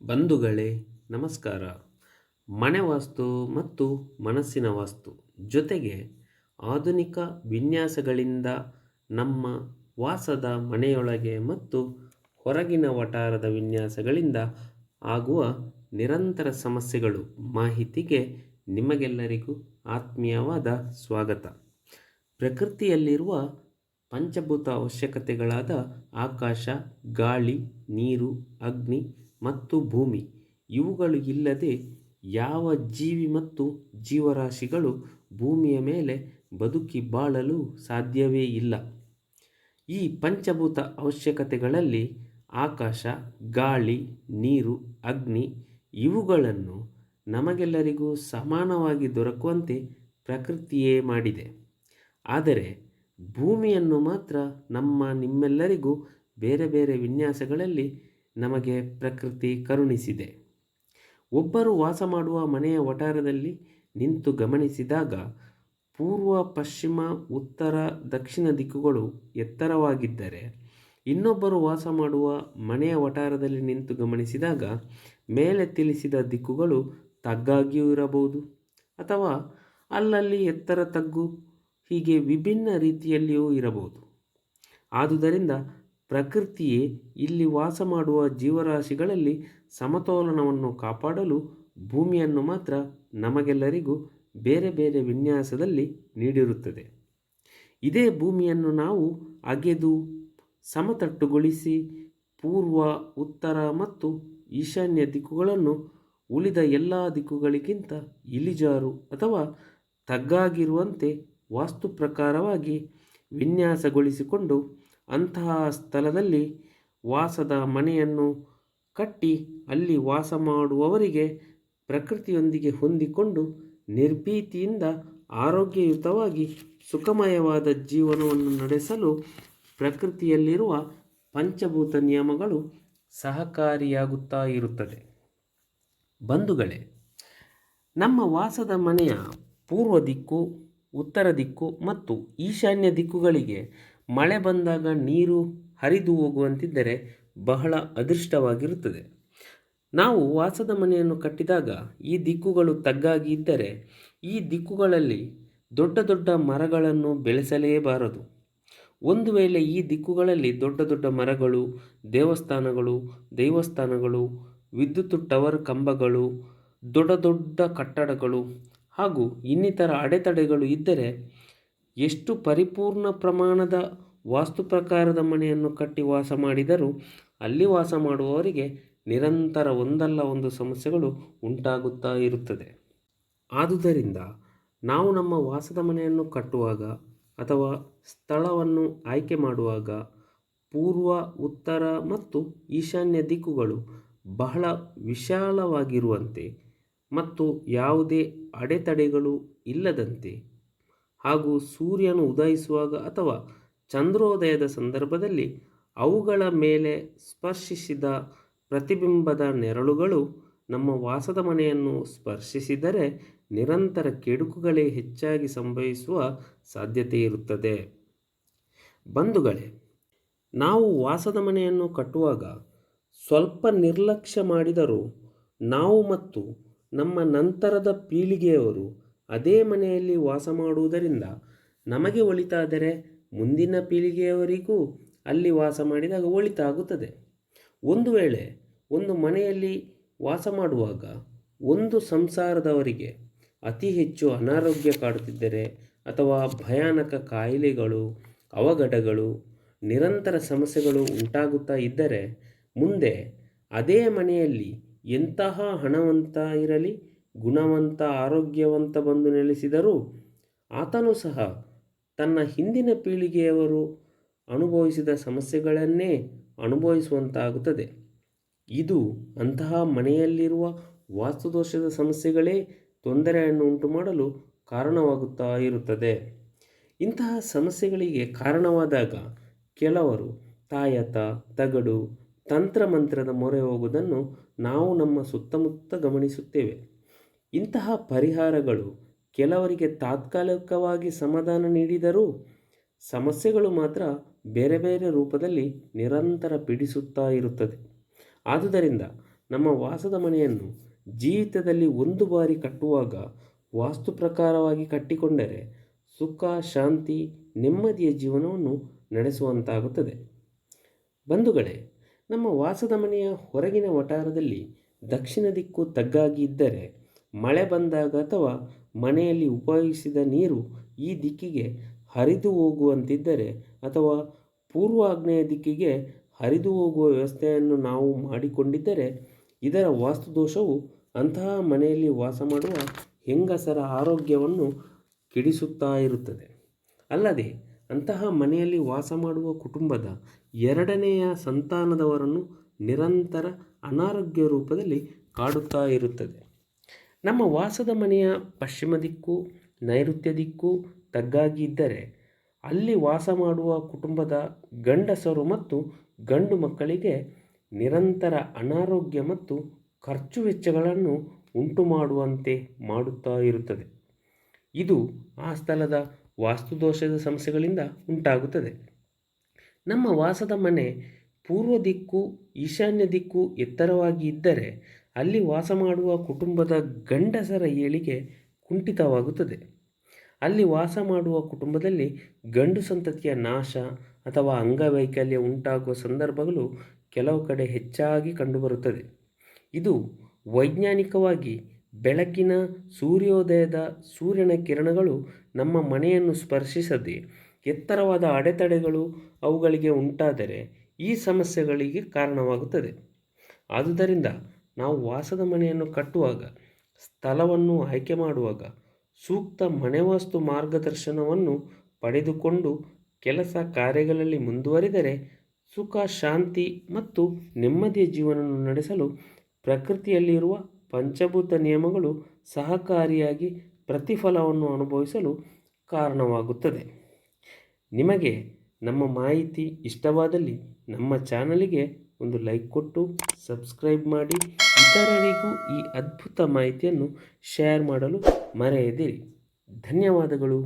ಬಂಧುಗಳೇ ನಮಸ್ಕಾರ. ಮನೆ ವಾಸ್ತು ಮತ್ತು ಮನಸ್ಸಿನ ವಾಸ್ತು ಜೊತೆಗೆ ಆಧುನಿಕ ವಿನ್ಯಾಸಗಳಿಂದ ನಮ್ಮ ವಾಸದ ಮನೆಯೊಳಗೆ ಮತ್ತು ಹೊರಗಿನ ವಠಾರದ ವಿನ್ಯಾಸಗಳಿಂದ ಆಗುವ ನಿರಂತರ ಸಮಸ್ಯೆಗಳು ಮಾಹಿತಿಗೆ ನಿಮಗೆಲ್ಲರಿಗೂ ಆತ್ಮೀಯವಾದ ಸ್ವಾಗತ. ಪ್ರಕೃತಿಯಲ್ಲಿರುವ ಪಂಚಭೂತ ಅವಶ್ಯಕತೆಗಳಾದ ಆಕಾಶ, ಗಾಳಿ, ನೀರು, ಅಗ್ನಿ ಮತ್ತು ಭೂಮಿ ಇವುಗಳು ಇಲ್ಲದೆ ಯಾವ ಜೀವಿ ಮತ್ತು ಜೀವರಾಶಿಗಳು ಭೂಮಿಯ ಮೇಲೆ ಬದುಕಿ ಬಾಳಲು ಸಾಧ್ಯವೇ ಇಲ್ಲ. ಈ ಪಂಚಭೂತ ಅವಶ್ಯಕತೆಗಳಲ್ಲಿ ಆಕಾಶ, ಗಾಳಿ, ನೀರು, ಅಗ್ನಿ ಇವುಗಳನ್ನು ನಮಗೆಲ್ಲರಿಗೂ ಸಮಾನವಾಗಿ ದೊರಕುವಂತೆ ಪ್ರಕೃತಿಯೇ ಮಾಡಿದೆ. ಆದರೆ ಭೂಮಿಯನ್ನು ಮಾತ್ರ ನಿಮ್ಮೆಲ್ಲರಿಗೂ ಬೇರೆ ಬೇರೆ ವಿನ್ಯಾಸಗಳಲ್ಲಿ ನಮಗೆ ಪ್ರಕೃತಿ ಕರುಣಿಸಿದೆ. ಒಬ್ಬರು ವಾಸ ಮಾಡುವ ಮನೆಯ ವಠಾರದಲ್ಲಿ ನಿಂತು ಗಮನಿಸಿದಾಗ ಪೂರ್ವ, ಪಶ್ಚಿಮ, ಉತ್ತರ, ದಕ್ಷಿಣ ದಿಕ್ಕುಗಳು ಎತ್ತರವಾಗಿದ್ದರೆ, ಇನ್ನೊಬ್ಬರು ವಾಸ ಮಾಡುವ ಮನೆಯ ವಠಾರದಲ್ಲಿ ನಿಂತು ಗಮನಿಸಿದಾಗ ಮೇಲೆ ತಿಳಿಸಿದ ದಿಕ್ಕುಗಳು ತಗ್ಗಾಗಿಯೂ ಇರಬಹುದು ಅಥವಾ ಅಲ್ಲಲ್ಲಿ ಎತ್ತರ, ತಗ್ಗು ಹೀಗೆ ವಿಭಿನ್ನ ರೀತಿಯಲ್ಲಿಯೂ ಇರಬಹುದು. ಆದುದರಿಂದ ಪ್ರಕೃತಿಯೇ ಇಲ್ಲಿ ವಾಸ ಮಾಡುವ ಜೀವರಾಶಿಗಳಲ್ಲಿ ಸಮತೋಲನವನ್ನು ಕಾಪಾಡಲು ಭೂಮಿಯನ್ನು ಮಾತ್ರ ನಮಗೆಲ್ಲರಿಗೂ ಬೇರೆ ಬೇರೆ ವಿನ್ಯಾಸದಲ್ಲಿ ನೀಡಿರುತ್ತದೆ. ಇದೇ ಭೂಮಿಯನ್ನು ನಾವು ಅಗೆದು ಸಮತಟ್ಟುಗೊಳಿಸಿ ಪೂರ್ವ, ಉತ್ತರ ಮತ್ತು ಈಶಾನ್ಯ ದಿಕ್ಕುಗಳನ್ನು ಉಳಿದ ಎಲ್ಲ ದಿಕ್ಕುಗಳಿಗಿಂತ ಇಳಿಜಾರು ಅಥವಾ ತಗ್ಗಾಗಿರುವಂತೆ ವಾಸ್ತು ಪ್ರಕಾರವಾಗಿ ವಿನ್ಯಾಸಗೊಳಿಸಿಕೊಂಡು ಅಂತಹ ಸ್ಥಳದಲ್ಲಿ ವಾಸದ ಮನೆಯನ್ನು ಕಟ್ಟಿ ಅಲ್ಲಿ ವಾಸ ಮಾಡುವವರಿಗೆ ಪ್ರಕೃತಿಯೊಂದಿಗೆ ಹೊಂದಿಕೊಂಡು ನಿರ್ಭೀತಿಯಿಂದ ಆರೋಗ್ಯಯುತವಾಗಿ ಸುಖಮಯವಾದ ಜೀವನವನ್ನು ನಡೆಸಲು ಪ್ರಕೃತಿಯಲ್ಲಿರುವ ಪಂಚಭೂತ ನಿಯಮಗಳು ಸಹಕಾರಿಯಾಗುತ್ತಾ ಇರುತ್ತದೆ. ಬಂಧುಗಳೇ, ನಮ್ಮ ವಾಸದ ಮನೆಯ ಪೂರ್ವ ದಿಕ್ಕು, ಉತ್ತರ ದಿಕ್ಕು ಮತ್ತು ಈಶಾನ್ಯ ದಿಕ್ಕುಗಳಿಗೆ ಮಳೆ ಬಂದಾಗ ನೀರು ಹರಿದು ಹೋಗುವಂತಿದ್ದರೆ ಬಹಳ ಅದೃಷ್ಟವಾಗಿರುತ್ತದೆ. ನಾವು ವಾಸದ ಮನೆಯನ್ನು ಕಟ್ಟಿದಾಗ ಈ ದಿಕ್ಕುಗಳು ತಗ್ಗಾಗಿ ಇದ್ದರೆ ಈ ದಿಕ್ಕುಗಳಲ್ಲಿ ದೊಡ್ಡ ದೊಡ್ಡ ಮರಗಳನ್ನು ಬೆಳೆಸಲೇಬಾರದು. ಒಂದು ವೇಳೆ ಈ ದಿಕ್ಕುಗಳಲ್ಲಿ ದೊಡ್ಡ ದೊಡ್ಡ ಮರಗಳು, ದೈವಸ್ಥಾನಗಳು, ವಿದ್ಯುತ್ ಟವರ್ ಕಂಬಗಳು, ದೊಡ್ಡ ದೊಡ್ಡ ಕಟ್ಟಡಗಳು ಹಾಗೂ ಇನ್ನಿತರ ಅಡೆತಡೆಗಳು ಇದ್ದರೆ ಎಷ್ಟು ಪರಿಪೂರ್ಣ ಪ್ರಮಾಣದ ವಾಸ್ತು ಪ್ರಕಾರದ ಮನೆಯನ್ನು ಕಟ್ಟಿ ವಾಸ ಮಾಡಿದರೂ ಅಲ್ಲಿ ವಾಸ ಮಾಡುವವರಿಗೆ ನಿರಂತರ ಒಂದಲ್ಲ ಒಂದು ಸಮಸ್ಯೆಗಳು ಉಂಟಾಗುತ್ತಾ ಇರುತ್ತದೆ. ಆದುದರಿಂದ ನಾವು ನಮ್ಮ ವಾಸದ ಮನೆಯನ್ನು ಕಟ್ಟುವಾಗ ಅಥವಾ ಸ್ಥಳವನ್ನು ಆಯ್ಕೆ ಮಾಡುವಾಗ ಪೂರ್ವ, ಉತ್ತರ ಮತ್ತು ಈಶಾನ್ಯ ದಿಕ್ಕುಗಳು ಬಹಳ ವಿಶಾಲವಾಗಿರುವಂತೆ ಮತ್ತು ಯಾವುದೇ ಅಡೆತಡೆಗಳು ಇಲ್ಲದಂತೆ ಹಾಗೂ ಸೂರ್ಯನು ಉದಯಿಸುವಾಗ ಅಥವಾ ಚಂದ್ರೋದಯದ ಸಂದರ್ಭದಲ್ಲಿ ಅವುಗಳ ಮೇಲೆ ಸ್ಪರ್ಶಿಸಿದ ಪ್ರತಿಬಿಂಬದ ನೆರಳುಗಳು ನಮ್ಮ ವಾಸದ ಮನೆಯನ್ನು ಸ್ಪರ್ಶಿಸಿದರೆ ನಿರಂತರ ಕೆಡುಕುಗಳೇ ಹೆಚ್ಚಾಗಿ ಸಂಭವಿಸುವ ಸಾಧ್ಯತೆ ಇರುತ್ತದೆ. ಬಂಧುಗಳೇ, ನಾವು ವಾಸದ ಮನೆಯನ್ನು ಕಟ್ಟುವಾಗ ಸ್ವಲ್ಪ ನಿರ್ಲಕ್ಷ್ಯ ಮಾಡಿದರೂ ನಾವು ಮತ್ತು ನಮ್ಮ ನಂತರದ ಪೀಳಿಗೆಯವರು ಅದೇ ಮನೆಯಲ್ಲಿ ವಾಸ ಮಾಡುವುದರಿಂದ ನಮಗೆ ಒಳಿತಾದರೆ ಮುಂದಿನ ಪೀಳಿಗೆಯವರಿಗೂ ಅಲ್ಲಿ ವಾಸ ಮಾಡಿದಾಗ ಒಳಿತಾಗುತ್ತದೆ. ಒಂದು ವೇಳೆ ಒಂದು ಮನೆಯಲ್ಲಿ ವಾಸ ಮಾಡುವಾಗ ಒಂದು ಸಂಸಾರದವರಿಗೆ ಅತಿ ಹೆಚ್ಚು ಅನಾರೋಗ್ಯ ಕಾಡುತ್ತಿದ್ದರೆ ಅಥವಾ ಭಯಾನಕ ಕಾಯಿಲೆಗಳು, ಅವಘಡಗಳು, ನಿರಂತರ ಸಮಸ್ಯೆಗಳು ಉಂಟಾಗುತ್ತಾ ಇದ್ದರೆ ಮುಂದೆ ಅದೇ ಮನೆಯಲ್ಲಿ ಎಂತಹ ಹಣವಂತ ಇರಲಿ, ಗುಣವಂತ, ಆರೋಗ್ಯವಂತ ಬಂದು ನೆಲೆಸಿದರೂ ಆತನೂ ಸಹ ತನ್ನ ಹಿಂದಿನ ಪೀಳಿಗೆಯವರು ಅನುಭವಿಸಿದ ಸಮಸ್ಯೆಗಳನ್ನೇ ಅನುಭವಿಸುವಂತಾಗುತ್ತದೆ. ಇದು ಅಂತಹ ಮನೆಯಲ್ಲಿರುವ ವಾಸ್ತುದೋಷದ ಸಮಸ್ಯೆಗಳೇ ತೊಂದರೆಯನ್ನು ಉಂಟು ಮಾಡಲು ಕಾರಣವಾಗುತ್ತಾ ಇರುತ್ತದೆ. ಇಂತಹ ಸಮಸ್ಯೆಗಳಿಗೆ ಕಾರಣವಾದಾಗ ಕೆಲವರು ತಾಯತ, ತಗಡು, ತಂತ್ರಮಂತ್ರದ ಮೊರೆ ಹೋಗುವುದನ್ನು ನಾವು ನಮ್ಮ ಸುತ್ತಮುತ್ತ ಗಮನಿಸುತ್ತೇವೆ. ಇಂತಹ ಪರಿಹಾರಗಳು ಕೆಲವರಿಗೆ ತಾತ್ಕಾಲಿಕವಾಗಿ ಸಮಾಧಾನ ನೀಡಿದರೂ ಸಮಸ್ಯೆಗಳು ಮಾತ್ರ ಬೇರೆ ಬೇರೆ ರೂಪದಲ್ಲಿ ನಿರಂತರ ಪೀಡಿಸುತ್ತಾ ಇರುತ್ತದೆ. ಆದುದರಿಂದ ನಮ್ಮ ವಾಸದ ಮನೆಯನ್ನು ಜೀವಿತದಲ್ಲಿ ಒಂದು ಬಾರಿ ಕಟ್ಟುವಾಗ ವಾಸ್ತು ಪ್ರಕಾರವಾಗಿ ಕಟ್ಟಿಕೊಂಡರೆ ಸುಖ, ಶಾಂತಿ, ನೆಮ್ಮದಿಯ ಜೀವನವನ್ನು ನಡೆಸುವಂತಾಗುತ್ತದೆ. ಬಂಧುಗಳೇ, ನಮ್ಮ ವಾಸದ ಮನೆಯ ಹೊರಗಿನ ವಠಾರದಲ್ಲಿ ದಕ್ಷಿಣ ದಿಕ್ಕು ತಗ್ಗಾಗಿ ಇದ್ದರೆ ಮಳೆ ಬಂದಾಗ ಅಥವಾ ಮನೆಯಲ್ಲಿ ಉಪಯೋಗಿಸಿದ ನೀರು ಈ ದಿಕ್ಕಿಗೆ ಹರಿದು ಹೋಗುವಂತಿದ್ದರೆ ಅಥವಾ ಪೂರ್ವ ಆಗ್ನೇಯ ದಿಕ್ಕಿಗೆ ಹರಿದು ಹೋಗುವ ವ್ಯವಸ್ಥೆಯನ್ನು ನಾವು ಮಾಡಿಕೊಂಡಿದ್ದರೆ ಇದರ ವಾಸ್ತುದೋಷವು ಅಂತಹ ಮನೆಯಲ್ಲಿ ವಾಸ ಮಾಡುವ ಹೆಂಗಸರ ಆರೋಗ್ಯವನ್ನು ಕೆಡಿಸುತ್ತಾ ಇರುತ್ತದೆ. ಅಲ್ಲದೆ ಅಂತಹ ಮನೆಯಲ್ಲಿ ವಾಸ ಮಾಡುವ ಕುಟುಂಬದ ಎರಡನೆಯ ಸಂತಾನದವರನ್ನು ನಿರಂತರ ಅನಾರೋಗ್ಯ ರೂಪದಲ್ಲಿ ಕಾಡುತ್ತಾ ಇರುತ್ತದೆ. ನಮ್ಮ ವಾಸದ ಮನೆಯ ಪಶ್ಚಿಮ ದಿಕ್ಕು, ನೈಋತ್ಯ ದಿಕ್ಕು ತಗ್ಗಾಗಿ ಇದ್ದರೆ ಅಲ್ಲಿ ವಾಸ ಮಾಡುವ ಕುಟುಂಬದ ಗಂಡಸರು ಮತ್ತು ಗಂಡು ಮಕ್ಕಳಿಗೆ ನಿರಂತರ ಅನಾರೋಗ್ಯ ಮತ್ತು ಖರ್ಚು ವೆಚ್ಚಗಳನ್ನು ಉಂಟು ಮಾಡುವಂತೆ ಮಾಡುತ್ತಾ ಇರುತ್ತದೆ. ಇದು ಆ ಸ್ಥಳದ ವಾಸ್ತುದೋಷದ ಸಮಸ್ಯೆಗಳಿಂದ ಉಂಟಾಗುತ್ತದೆ. ನಮ್ಮ ವಾಸದ ಮನೆ ಪೂರ್ವ ದಿಕ್ಕು, ಈಶಾನ್ಯ ದಿಕ್ಕು ಎತ್ತರವಾಗಿ ಇದ್ದರೆ ಅಲ್ಲಿ ವಾಸ ಮಾಡುವ ಕುಟುಂಬದ ಗಂಡಸರ ಏಳಿಗೆ ಕುಂಠಿತವಾಗುತ್ತದೆ. ಅಲ್ಲಿ ವಾಸ ಮಾಡುವ ಕುಟುಂಬದಲ್ಲಿ ಗಂಡು ಸಂತತಿಯ ನಾಶ ಅಥವಾ ಅಂಗವೈಕಲ್ಯ ಉಂಟಾಗುವ ಸಂದರ್ಭಗಳು ಕೆಲವು ಕಡೆ ಹೆಚ್ಚಾಗಿ ಕಂಡುಬರುತ್ತದೆ. ಇದು ವೈಜ್ಞಾನಿಕವಾಗಿ ಬೆಳಕಿನ ಸೂರ್ಯೋದಯದ ಸೂರ್ಯನ ಕಿರಣಗಳು ನಮ್ಮ ಮನೆಯನ್ನು ಸ್ಪರ್ಶಿಸದೆ ಎತ್ತರವಾದ ಅಡೆತಡೆಗಳು ಅವುಗಳಿಗೆ ಉಂಟಾದರೆ ಈ ಸಮಸ್ಯೆಗಳಿಗೆ ಕಾರಣವಾಗುತ್ತದೆ. ಆದುದರಿಂದ ನಾವು ವಾಸದ ಮನೆಯನ್ನು ಕಟ್ಟುವಾಗ, ಸ್ಥಳವನ್ನು ಆಯ್ಕೆ ಮಾಡುವಾಗ ಸೂಕ್ತ ಮನೆವಾಸ್ತು ಮಾರ್ಗದರ್ಶನವನ್ನು ಪಡೆದುಕೊಂಡು ಕೆಲಸ ಕಾರ್ಯಗಳಲ್ಲಿ ಮುಂದುವರಿದರೆ ಸುಖ, ಶಾಂತಿ ಮತ್ತು ನೆಮ್ಮದಿಯ ಜೀವನವನ್ನು ನಡೆಸಲು ಪ್ರಕೃತಿಯಲ್ಲಿರುವ ಪಂಚಭೂತ ನಿಯಮಗಳು ಸಹಕಾರಿಯಾಗಿ ಪ್ರತಿಫಲವನ್ನು ಅನುಭವಿಸಲು ಕಾರಣವಾಗುತ್ತದೆ. ನಿಮಗೆ ನಮ್ಮ ಮಾಹಿತಿ ಇಷ್ಟವಾದಲ್ಲಿ ನಮ್ಮ ಚಾನಲಿಗೆ ಒಂದು ಲೈಕ್ ಕೊಟ್ಟು ಸಬ್ಸ್ಕ್ರೈಬ್ ಮಾಡಿ, ಇತರರಿಗೂ ಈ ಅದ್ಭುತ ಮಾಹಿತಿಯನ್ನು ಶೇರ್ ಮಾಡಲು ಮರೆಯದಿರಿ. ಧನ್ಯವಾದಗಳು.